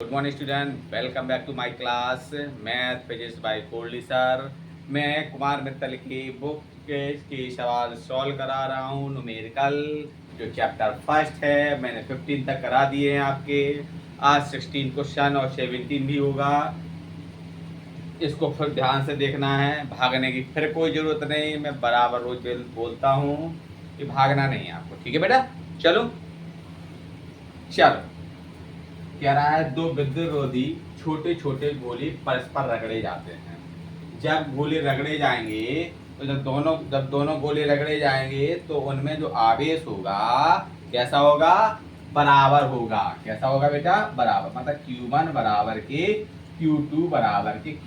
Good morning student, welcome back to my class math pages by Kohli sir. मैं कुमार मित्तल की book के सवाल solve करा रहा हूँ। न्यूमेरिकल जो चैप्टर फर्स्ट है मैंने 15 तक करा दिए हैं आपके। आज 16 क्वेश्चन और 17 भी होगा। इसको फिर ध्यान से देखना है, भागने की फिर कोई ज़रूरत नहीं। मैं बराबर रोज बोलता हूँ कि भागना नहीं है आपको, ठीक है बेटा। चलो चलो, कह रहा है दो विद्युत रोधी छोटे छोटे गोले परस्पर रगड़े जाते हैं। जब गोले रगड़े जाएंगे तो जब दोनों गोले रगड़े जाएंगे तो उनमें जो आवेश होगा कैसा होगा? बराबर होगा। कैसा होगा बेटा? बराबर। मतलब Q1 बराबर के Q2 बराबर के Q।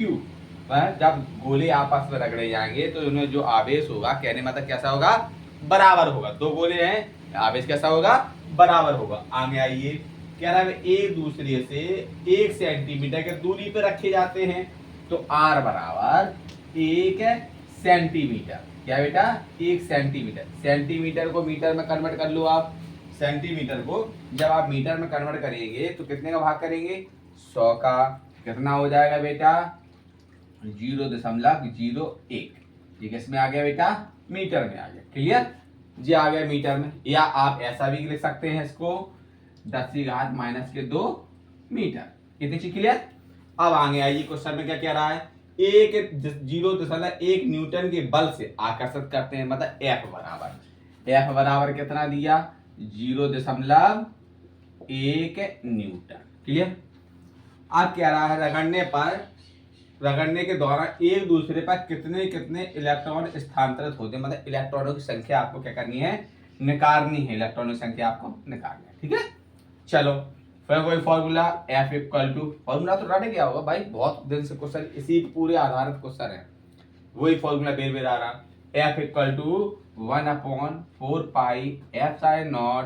जब गोले आपस में रगड़े जाएंगे तो उनमें जो आवेश होगा, कहने मतलब कैसा होगा? बराबर होगा। दो गोले हैं, आवेश कैसा होगा? बराबर होगा। आगे आइए, कह रहा है एक दूसरे से 1 सेंटीमीटर के दूरी पर रखे जाते हैं। तो R बराबर 1 सेंटीमीटर। क्या बेटा? 1 सेंटीमीटर। सेंटीमीटर को मीटर में कन्वर्ट कर लो आप। सेंटीमीटर को जब आप मीटर में कन्वर्ट करेंगे तो कितने का भाग करेंगे? 100 का। कितना हो जाएगा बेटा? 0.01। ठीक है, इसमें आ गया बेटा, मीटर में आ गया। क्लियर जी? आ गया मीटर में। या आप ऐसा भी लिख सकते हैं इसको 10⁻⁻2 मीटर। कितनी चीज क्लियर? अब आगे आइए, क्वेश्चन में क्या कह रहा है? 0.1 न्यूटन के बल से आकर्षित करते हैं। मतलब F बराबर कितना दिया? 0.1 न्यूटन। क्लियर? अब कह रहा है रगड़ने के दौरान एक दूसरे पर कितने कितने इलेक्ट्रॉन स्थानांतरित होते हैं। मतलब इलेक्ट्रॉनों की संख्या आपको क्या करनी है? निकालनी है। इलेक्ट्रॉनों की संख्या आपको निकालनी है। ठीक है, चलो फिर वही formula F equal to, formula तो रट गया होगा भाई, बहुत दिन से क्वेश्चन इसी पूरे आधारित क्वेश्चन है। वही फॉर्मूला बेर बेर आ रहा। F equal to 1/4 pi F साइन नॉट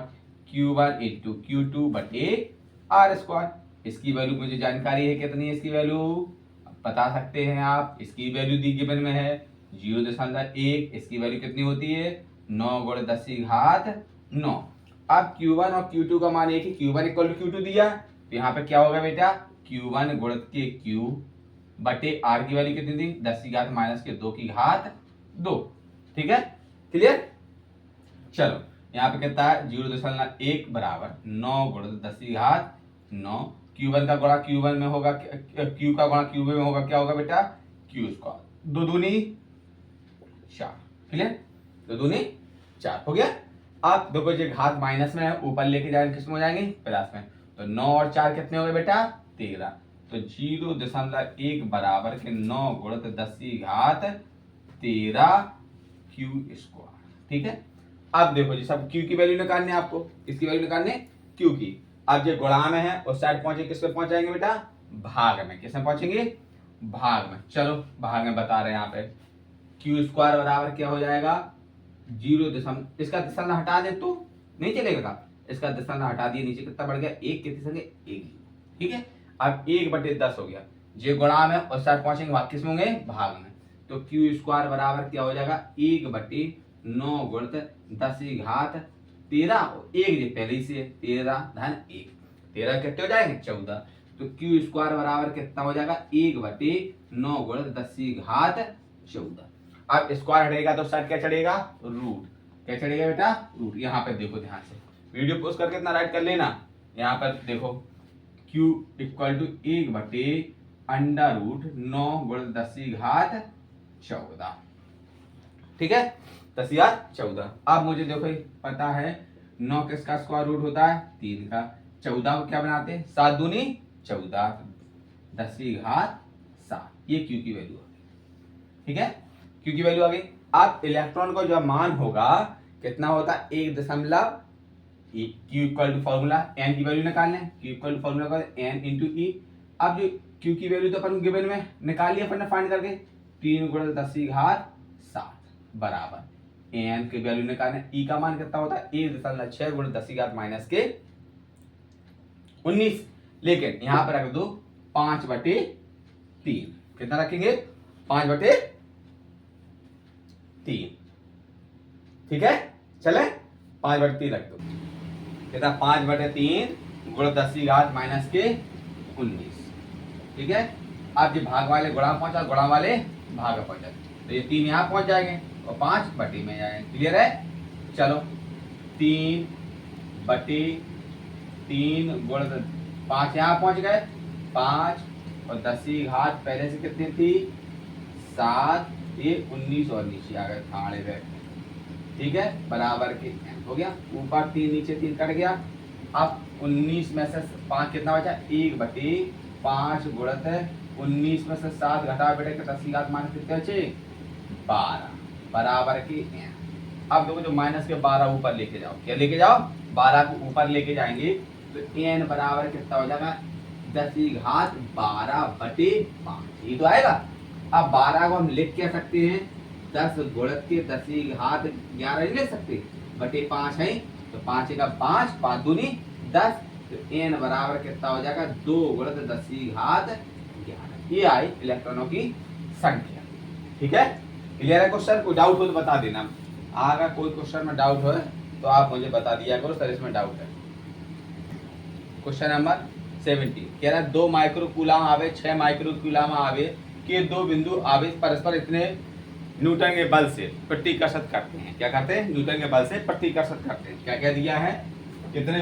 Q1 इंटू Q2 बटे R स्क्वायर। इसकी वैल्यू मुझे जानकारी है, कितनी है इसकी वैल्यू बता सकते हैं आप। इसकी वैल्यू दी गिवन में है 0.1। इसकी वैल्यू कितनी होती है? 9 × 10⁻9। अब Q1 और Q2 का मान एक ही, Q1 इक्वल टू Q2 दिया तो यहाँ पे क्या होगा बेटा? Q1 गुणित के Q बटे R की वैल्यू कितनी दी? 10⁻²2। ठीक है, क्लियर? चलो यहाँ पे कितना है? 0.1 बराबर 9 × 10⁻9। Q1 का गुणा Q1 में होगा, Q का गुणा Q में होगा, क्या होगा बेटा? Q square. 2 दूनी 4। क्लियर? 2 दूनी 4 हो गया। अब देखो जो घात माइनस में है, ऊपर लेके जाएंगे किस में हो जाएंगे? प्लस में। तो 9 और 4 कितने हो गए बेटा? 13। तो 0.1 बराबर के 9 × 10⁻13 Q स्क्वायर। ठीक है, अब देखो जी सब Q की वैल्यू निकालनी है आपको। इसकी वैल्यू निकालनी है Q की। अब ये गुणा में है, उस साइड पहुंचे, किस पे पहुंचाएंगे बेटा? भाग में। किस में पहुंचेंगे? भाग में। चलो भाग में बता रहे हैं यहाँ पे। Q स्क्वायर बराबर क्या हो जाएगा? 0 इसका दशमलव हटा दे तो नहीं चलेगा। इसका दशमलव हटा दिए, नीचे कितना बढ़ गया? 1 कितने संगे? 1। ठीक है, अब 1/10 हो गया। जो गुणा में उस साइड पहुंचेंगे, भाग किस में होंगे? भाग में। तो Q स्क्वायर बराबर क्या हो जाएगा? 1/9 × 10⁻13। 1 जो पहले ही से 13 धन 1, 13 कितने हो जाएंगे? 14। तो Q स्क्वायर बराबर कितना हो जाएगा? 1/9 × 10⁻14। अब स्क्वायर हटेगा तो साइड क्या चढ़ेगा? रूट। क्या चढ़ेगा बेटा? रूट। यहाँ पे देखो ध्यान से, वीडियो पोस्ट करके इतना राइट कर लेना। यहाँ पर देखो Q इक्वल टू 1/√9 × 10⁻14। ठीक है, 10⁻14। अब मुझे देखो पता है 9 किसका स्क्वायर रूट होता है? 3 का। 14 को क्या बनाते हैं? 7 दूनी 14, 10⁻7। ये Q की वैल्यू आ गई। ठीक है, Q की वैल्यू आ गई। अब इलेक्ट्रॉन का जो मान होगा कितना होता है? 1 Q equal to formula N की वैल्यू निकालना है। Q इक्वल टू फॉर्मूला का N इंटू E। अब जो Q की वैल्यू तो अपन गिवन में निकाल लिया अपन ने फाइंड करके, 3 × 10⁻7 बराबर N की वैल्यू निकालना है। E का मान कितना होता है? 1.6 × 10⁻19। लेकिन यहाँ पर रख दो 5/3। कितना रखेंगे? 5/3। ठीक है, चले 5/3 रख दो। कितना? 5/3 × 10⁻⁻9 19। ठीक है, अब ये भाग वाले गुणा में पहुंचा, गुणा वाले भाग में पहुंचा, तो ये 3 यहाँ पहुंच जाएंगे और 5 बटे में जाएंगे। क्लियर है? चलो 3 बटे 3 गुण 5 यहाँ पहुंच गए, 5 और 10 की घात पहले से कितनी थी 7, ये 19 और नीचे आ गए थाड़े गए। ठीक है, बराबर के हो गया, ऊपर 3 नीचे 3 कट गया। अब 19 में से 5 कितना बचा, 1 बटे 5 गुणत 19 में से 7 घटा बेटे 10 की घात माइनस कितने बचे 12, बराबर के n। अब देखो जो माइनस के 12 ऊपर लेके जाओ, क्या लेके जाओ 12 को ऊपर लेके जाएंगे तो n बराबर कितना हो जाएगा 10 की घात 12 बटे 5, ये तो आएगा। अब 12 को हम लिख क्या सकते हैं 10 गुणत के 10 की घात 11 नहीं ले सकते, बटे 5 है तो 5 का 5, 5 दूनी 10, तो n बराबर कितना हो जाएगा 2 गुणत 10 की घात 11। ये आई इलेक्ट्रॉनों की संख्या। ठीक है, क्लियर है क्वेश्चन? कोई डाउट हो तो बता देना, अगर कोई क्वेश्चन में डाउट हो तो आप मुझे बता दिया करो सर इसमें डाउट है। क्वेश्चन नंबर 17 कह रहा है 2 माइक्रोकूलम आवे 6 माइक्रोकूलम आवे के दो बिंदु आवेश परस्पर इतने न्यूटन के बल से प्रतिकर्षित करते हैं। क्या करते हैं? न्यूटन के बल से प्रतिकर्षित करते हैं। क्या क्या दिया है, कितने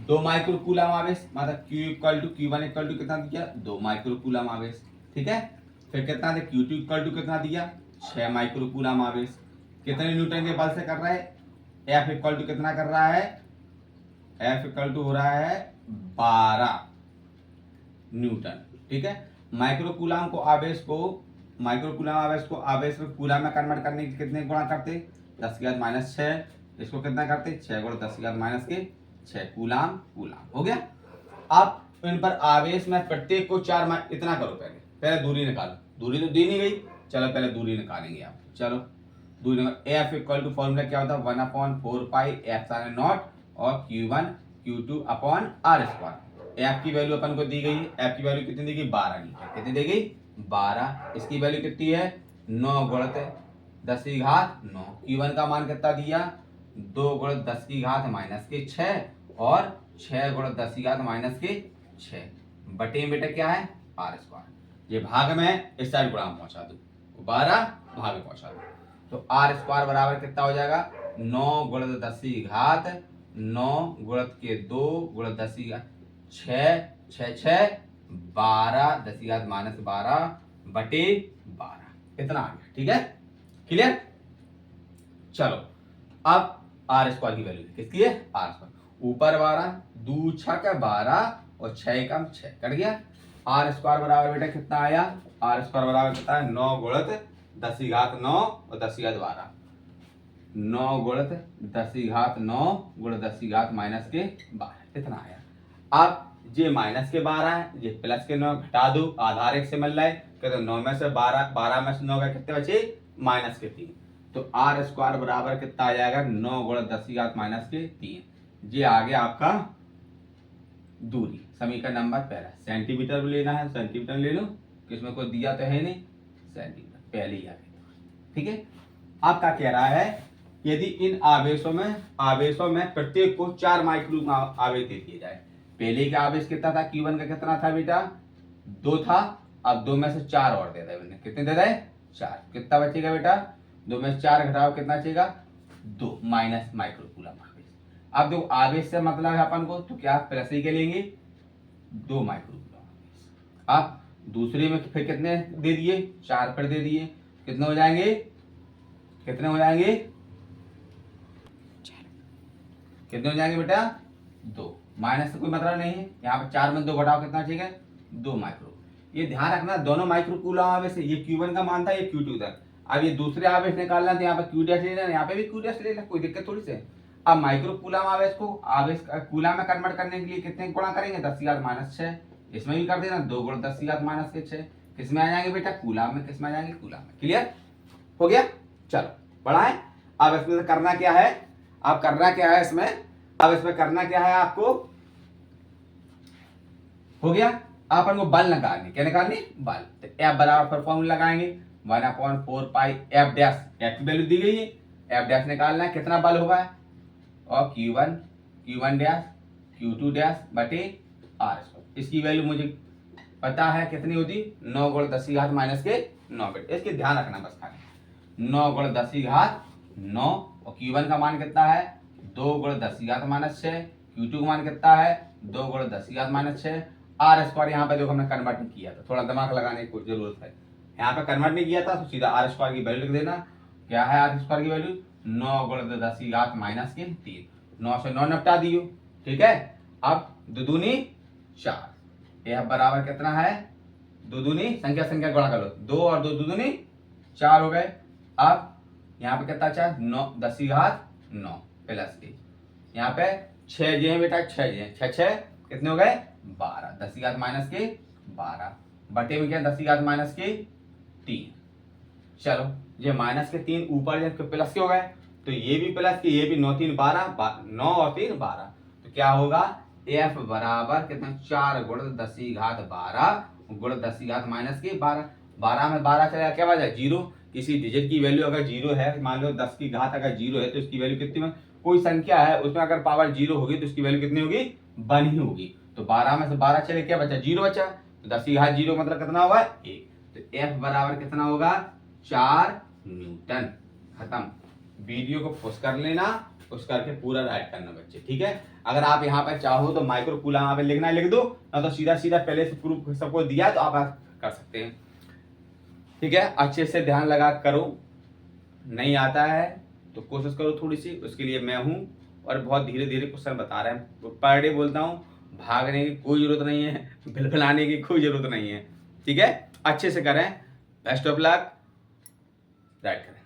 2 माइक्रोकूलम आवेश, मतलब Q equal to Q1 equal to कितना दिया 2 माइक्रोकूलम आवेश। ठीक है, फिर कितना दिया Q2 इक्वल टू कितना दिया 6 माइक्रोकूलम आवेश। कितने न्यूटन के बल से कर रहा है, F इक्वल टू कितना कर रहा है, F इक्वल टू हो रहा है 12 न्यूटन। ठीक है, माइक्रोकूलम आवेश को आवेश में कूलम में कन्वर्ट करने के कितने गुणा करते 10 की घात माइनस 6, इसको कितना करते 6 गुणा 10 की घात माइनस के 6 कूलम हो गया। अब इन पर आवेश में प्रत्येक को 4 इतना करो, पहले दूरी निकालो, दूरी तो दी नहीं गई, चलो पहले दूरी निकालेंगे आप। चलो दूरी F इक्वल टू फॉर्मूला क्या होता है 1/4 पाई एप्सिलॉन नॉट और Q1 Q2 upon R square. F की वैल्यू अपन को दी गई है, F की वैल्यू कितनी दी गई 12 नीचे, कितनी दी गई 12, इसकी वैल्यू कितनी है 9 गुणित 10 की घात 9। Q1 का मान कितना दिया 2 गुणित 10 की घात माइनस के 6 और 6 गुणित 10 की घात माइनस के 6 बटे में बेटा क्या है R स्क्वायर। ये भाग में इस साइड गुणा पहुंचा दो, 12 भाग में पहुंचा दो, तो R स्क्वायर बराबर कितना हो जाएगा 9 गुणित 10 की घात 9 गुणित के 2 गुणित 10 की घात 6 6 6 12 10 की घात माइनस 12 बटे 12, इतना आ गया। ठीक है, क्लियर? चलो अब R स्क्वायर की वैल्यू किसकी है R स्क्वायर, ऊपर 12 2 6 12 और 6 कम 6 कट गया। R स्क्वायर बराबर बेटा कितना आया, R स्क्वायर बराबर कितना है 9 गुणित 10 की घात 9 और 10 की घात 12, 9 गुणित 10 की घात 9 गुणित 10 की घात माइनस के 12, इतना आया। अब ये माइनस के 12 है, ये प्लस के 9 घटा दो, आधार एक से मिल रहा है, कहते 9 में से 12 12 में से 9 का कितने बचे माइनस के 3, तो R स्क्वायर बराबर कितना आ जाएगा 9 गुणित 10 की घात माइनस के 3। ये आ गया आपका दूरी। समीकरण नंबर पहला, सेंटीमीटर में लेना है, सेंटीमीटर ले लो, किसमें कोई दिया तो है नहीं, सेंटीमीटर पहले ही आ गया। ठीक है, आपका कह रहा है यदि इन आवेशों में प्रत्येक को 4 माइक्रो आवेश दे दिए जाए। पहले का आवेश कितना था Q1 का कितना था बेटा 2 था, अब 2 में से 4 और दे दे, कितने दे दे 4, कितना बचेगा बेटा 2 में से 4 घटाओ कितना बचेगा 2 माइनस माइक्रोकूलम आवेश। अब देखो आवेश से मतलब है अपन को, तो क्या प्लस ही के लेंगे 2 माइक्रोकूलम आवेश। अब दूसरे में फिर कितने दे दिए 4 पर दे दिए, कितने हो जाएंगे कितने हो जाएंगे कितने हो जाएंगे बेटा 2, माइनस से कोई मतलब नहीं है, यहाँ पर 4 में 2 घटाओ कितना चाहिए 2 माइक्रो। ये ध्यान रखना दोनों माइक्रोकूलम आवेश है, ये Q1 का मान था, ये Q2 था। अब ये दूसरे आवेश निकालना तो यहाँ पर Q डैश लेना, यहाँ पे भी Q डैश लेना, कोई दिक्कत थोड़ी से। अब माइक्रोकूलम आवेश को आवेश कूलम में कन्वर्ट करने के लिए कितने गुणा करेंगे 10 की घात माइनस 6, इसमें भी कर देना 2 गुणा 10 की घात माइनस के 6, किसमें आ जाएंगे बेटा कूलम में, किसमें आ जाएंगे कूलम में। क्लियर हो गया? चलो बढ़ाएं। अब इसमें करना क्या है, अब करना क्या है इसमें, अब इसमें करना क्या है आपको, हो गया अपन को बल निकालनी, क्या निकालनी बल, तो F बराबर फॉर्मूला लगाएंगे 1/4 पाई F डैश, F की वैल्यू दी गई है, F डैश निकालना है कितना बल होगा, और Q1 डैश Q2 डैश बटे R स्क्वायर, इसकी वैल्यू मुझे पता है कितनी होती, 9 गुण 10 की घात माइनस के 9 बेटे, इसके ध्यान रखना बस खाली। 9 गुण 10 की घात 9 और Q1 का मान कितना है 2 गुण 10 की घात माइनस 6, Q2 का मान कितना है 2 गुण 10 की घात माइनस 6। आर स्क्वायर यहाँ पे देखो हमने कन्वर्ट नहीं किया था, थोड़ा दिमाग लगाने की जरूरत है। यहाँ पे कन्वर्ट नहीं किया था तो सीधा आर स्क्वायर की वैल्यू लिख देना। क्या है आर स्क्वायर की वैल्यू 9 गुण 10 की घात माइनस के 3। 9 से 9 निपटा दियो, ठीक है। अब 2 दूनी 4, यह बराबर कितना है 2 दूनी संख्या संख्या गुणा कर लो, 2 और 2 दूनी 4 हो गए। अब यहाँ पे कितना अच्छा 9 10 की घात 9 प्लस के यहाँ पे 6 जे हैं बेटा, 6 जे हैं, 6 6 कितने हो गए 12, 10 की घात माइनस के 12 बटे में क्या 10 की घात माइनस के 3। चलो ये माइनस के 3 ऊपर जब प्लस के हो गए तो ये भी प्लस के, ये भी 9 3 12, 9 और 3 12, तो क्या होगा एफ बराबर कितना 4 गुण 10 की घात 12 गुण 10 की घात माइनस के 12। 12 में 12 चलेगा क्या बचा 0। किसी डिजिट की वैल्यू अगर 0 है, मान लो 10 की घात अगर 0 है तो इसकी वैल्यू कितनी है, कोई संख्या है उसमें अगर पावर 0 होगी तो इसकी वैल्यू कितनी होगी 1 ही होगी। तो 12 में से 12 चले क्या बचा 0 बचा, तो 10 की घात 0 मतलब कितना होगा 1। तो एफ बराबर कितना होगा 4 न्यूटन। खत्म। वीडियो को पॉज कर लेना, उस करके पूरा राइट करना बच्चे, ठीक है। अगर आप यहाँ पे चाहो तो माइक्रो कूलम यहाँ पे लिखना लिख दो, ना तो सीधा सीधा पहले से प्रूफ सबको दिया तो आप कर सकते हैं, ठीक है। अच्छे से ध्यान लगा करो, नहीं आता है तो कोशिश करो थोड़ी सी, उसके लिए मैं हूँ। और बहुत धीरे धीरे क्वेश्चन बता रहे हैं, पर डे बोलता हूँ, भागने की कोई जरूरत नहीं है, बिलबिलाने की कोई जरूरत नहीं है, ठीक है। अच्छे से करें, बेस्ट ऑफ लक, राइट करें।